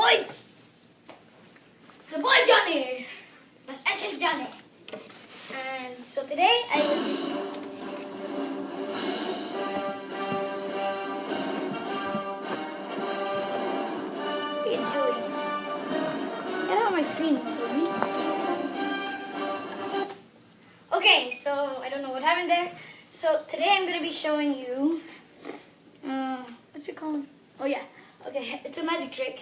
boy. It's your boy Johnny. That's SS Johnny. And so today I will be what are you doing? Get out of my screen, Toby. Okay, so I don't know what happened there. So today I'm gonna be showing you what's it called? Oh yeah. Okay, it's a magic trick.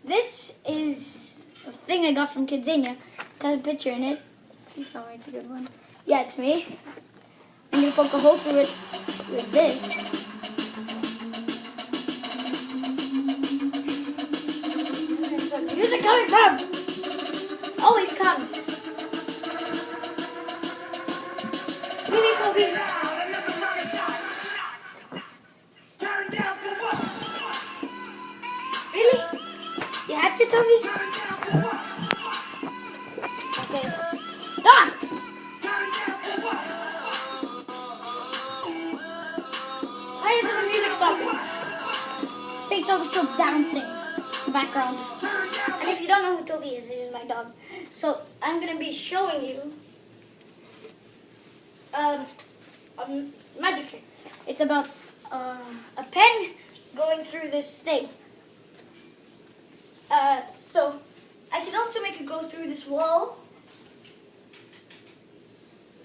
This is a thing I got from Kidzania. It has a picture in it. Please tell me it's a good one. Yeah, it's me. I'm gonna poke a hole through it with this. Where's the music coming from? Always comes. Really, Kobe? Really? You have to, Toby? Okay, stop! Why isn't the music stopping? I think Toby's still dancing in the background. And if you don't know who Toby is, he is my dog. So I'm gonna be showing you a magic trick. It's about a pen going through this thing. So I can also make it go through this wall.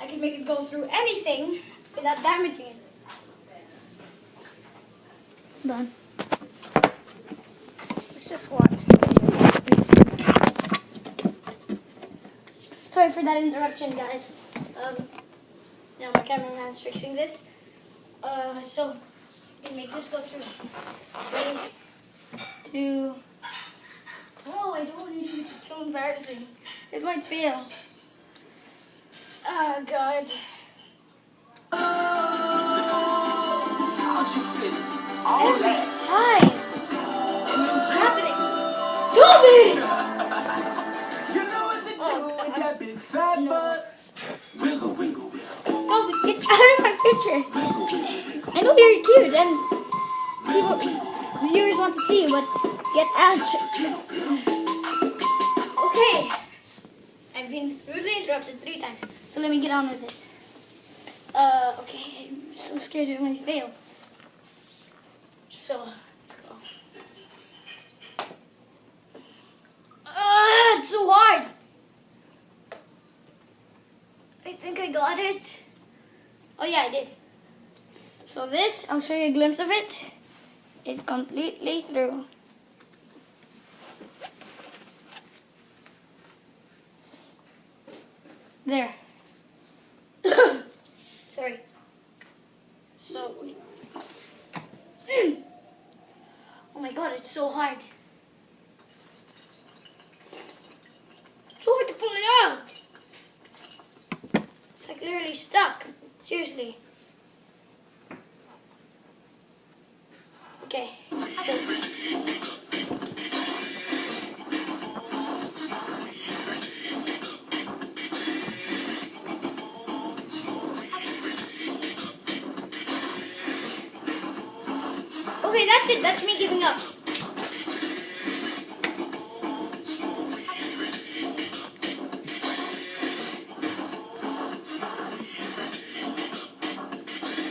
I can make it go through anything without damaging it. Done. Let's just watch. Sorry for that interruption, guys. Now my cameraman's fixing this. So you can make this go through. 3, 2. Oh, I don't want to do it. It's so embarrassing. It might fail. Oh, God. How'd you fit all Every that? time. What's happening? Toby! You know what to do with that big fat No. butt. Wiggle, wiggle, wiggle. Toby, get out of my picture. Wiggle, wiggle, wiggle. I know you're cute and Wiggle, wiggle, wiggle. the viewers want to see you, but get out. Okay. I've been rudely interrupted 3 times, so let me get on with this. Okay, I'm so scared it might fail. So, let's go. It's so hard. I think I got it. Oh yeah, I did. So this, I'll show you a glimpse of it. It's completely through. There. Sorry. So, oh my God, it's so hard. It's so hard to pull it out. It's like literally stuck. Seriously. Okay. So, okay, that's it. That's me giving up.